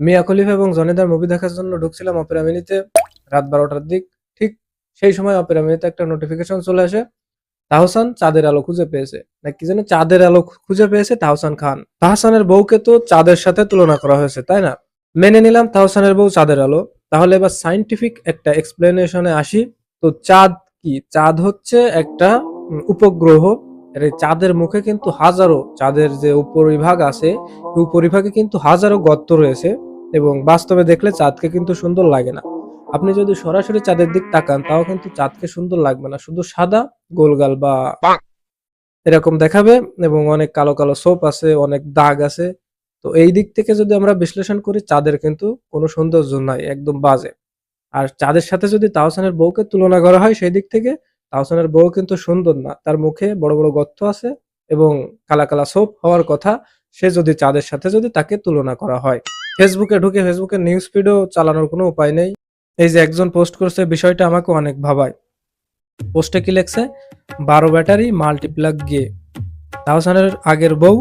মিয়া খলিফা এবং জনিদার মুভি দেখার জন্য ঢুকছিলাম অপেরা মিনিতে রাত 12টার দিক। ঠিক সেই সময় অপেরা মিনিতে একটা নোটিফিকেশন চলে আসে, তাহসান চাঁদের আলো খুঁজে পেয়েছে, না কি যেন চাঁদের আলো খুঁজে পেয়েছে তাহসান খান। তাহসানের বউকে তো চাঁদের সাথে তুলনা করা হয়েছে, তাই না? মেনে নিলাম তাহসানের বউ চাঁদের আলো। তাহলে এবার সাইন্টিফিক একটা এক্সপ্লেনেশনে আসি। তো চাঁদ কি? চাঁদ হচ্ছে একটা উপগ্রহ। আর এই চাঁদের মুখে কিন্তু হাজারো, চাঁদের যে উপরিভাগ আছে এই উপরিভাগে কিন্তু হাজারো গর্ত রয়েছে, এবং বাস্তবে দেখলে চাঁদকে কিন্তু সুন্দর লাগে না। আপনি যদি সরাসরি চাঁদের দিক তাকান তাও কিন্তু চাঁদকে সুন্দর লাগবে না, শুধু সাদা গোলগাল বা এরকম দেখাবে, এবং অনেক কালো কালো ছোপ আছে, অনেক দাগ আছে। তো এই দিক থেকে যদি আমরা বিশ্লেষণ করি চাঁদের কিন্তু কোনো সৌন্দর্য নাই, একদম বাজে। আর চাঁদের সাথে যদি তাহসানের বউকে তুলনা করা হয় সেই দিক থেকে, তাহসানের বউ কিন্তু সুন্দর না, তার মুখে বড় বড় গর্ত আছে এবং কালা কালা ছোপ হওয়ার কথা, সে যদি চাঁদের সাথে যদি তাকে তুলনা করা হয়। ফেসবুকে ঢুকে ফেসবুকের নিউজ ফিডও চালানোর কোনো উপায় নেই। এই যে একজন পোস্ট করছে, বিষয়টা আমাকে অনেক ভাবায়। পোস্টে কি লেখছে? 12 ব্যাটারি মাল্টিপ্লাগ গিয়ে তাহসানের আগের বউ,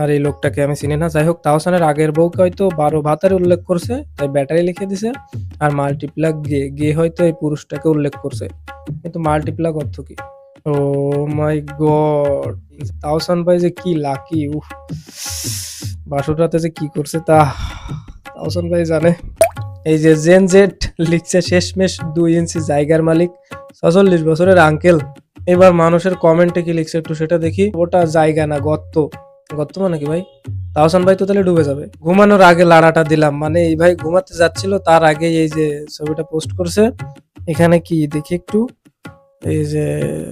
আর এই লোকটাকে আমি চিনি না, যাই হোক তাহসানের আগের বউকে হয়তো 12 ভাতারে উল্লেখ করছে, তাই ব্যাটারি লিখে দিছে। আর মাল্টিপ্লাগ গিয়ে গিয়ে হয়তো এই পুরুষটাকে উল্লেখ করছে, কিন্তু মাল্টিপ্লাগ অর্থ কি? ও মাই গড, তাহসান ভাই যে কি লাকি! উফ, বাসুরাতে যে কি করছে তা তাহসান ভাই জানে। এই যে জেন জেড লিখছে, শেষমেশ 2 ইঞ্চি জায়গার মালিক 46 বছরের আঙ্কেল। এবার মানুষের কমেন্টে কি লিখছে একটু সেটা দেখি। ওটা জায়গা না, গর্ত। গর্ত মানে কি ভাই? তাহসান ভাই তো তাহলে ডুবে যাবে। ঘুমানোর আগে লাড়াটা দিলাম, মানে এই ভাই ঘুমাতে যাচ্ছিল তার আগে এই যে ছবিটা পোস্ট করছে। এখানে কি দেখি একটু, এই যে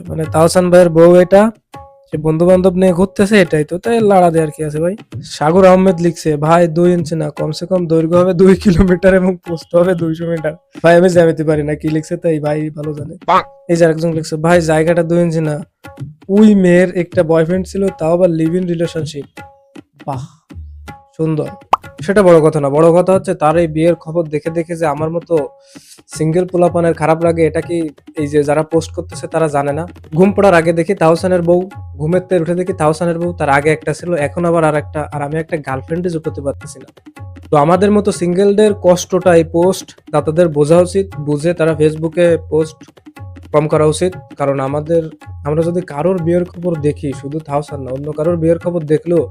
মানে তাহসান ভাইয়ের বউ এটা, সে বন্ধু বান্ধব নিয়ে ঘুরতেছে, এটাই তো, তাই লাড়া দেওয়ার কি আছে ভাই। সাগর আহমেদ লিখছে, ভাই 2 ইঞ্চি না, কমসে কম দৈর্ঘ্য হবে 2 কিলোমিটার এবং প্রস্থ হবে 200 মিটার। ভাই আমি জ্যামিতি পারি না, কি লিখছে তাই ভাই ভালো জানে। এই যে আরেকজন লিখছে, ভাই জায়গাটা 2 ইঞ্চি না, ওই মেয়ের একটা বয়ফ্রেন্ড ছিল, তাও আবার লিভ ইন রিলেশনশিপ। বাহ, সুন্দর। সেটা বড় কথা না, বড় কথা হচ্ছে তার এই বিয়ের খবর দেখে দেখে যে আমার মতো সিঙ্গেল পোলাপানের খারাপ লাগে, এটা কি এই যে যারা পোস্ট করতেছে তারা জানে না? ঘুম পড়ার আগে দেখি তাহসানের বউ, ঘুমের থেকে উঠে দেখি তাহসানের বউ, তার আগে একটা ছিল, এখন আবার আর একটা, আর আমি একটা গার্লফ্রেন্ডে জুটাতে পারতেছি না। তো আমাদের মতো সিঙ্গেলদের কষ্টটা এই পোস্ট দাতাদের বোঝা উচিত, বুঝে তারা ফেসবুকে পোস্ট কম করা উচিত। কারণ আমরা যদি কারোর বিয়ের খবর দেখি, শুধু তাহসান না, অন্য কারোর বিয়ের খবর দেখলেও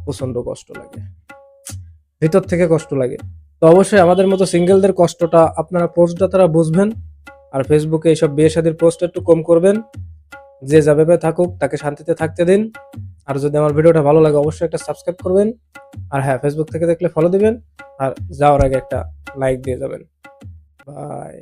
প্রচন্ড কষ্ট লাগে, ভিতর থেকে কষ্ট লাগে। তো অবশ্যই আমাদের মতো সিঙ্গেলদের কষ্টটা আপনারা পোস্টটা তারা বুঝবেন, আর ফেসবুকে এইসব বিয়ে শাদীর পোস্ট একটু কম করবেন। যে যাবে থাকুক, তাকে শান্তিতে থাকতে দিন। আর যদি আমার ভিডিওটা ভালো লাগে অবশ্যই একটা সাবস্ক্রাইব করবেন, আর হ্যাঁ ফেসবুক থেকে দেখলে ফলো দিবেন, আর যাওয়ার আগে একটা লাইক দিয়ে যাবেন। বাই।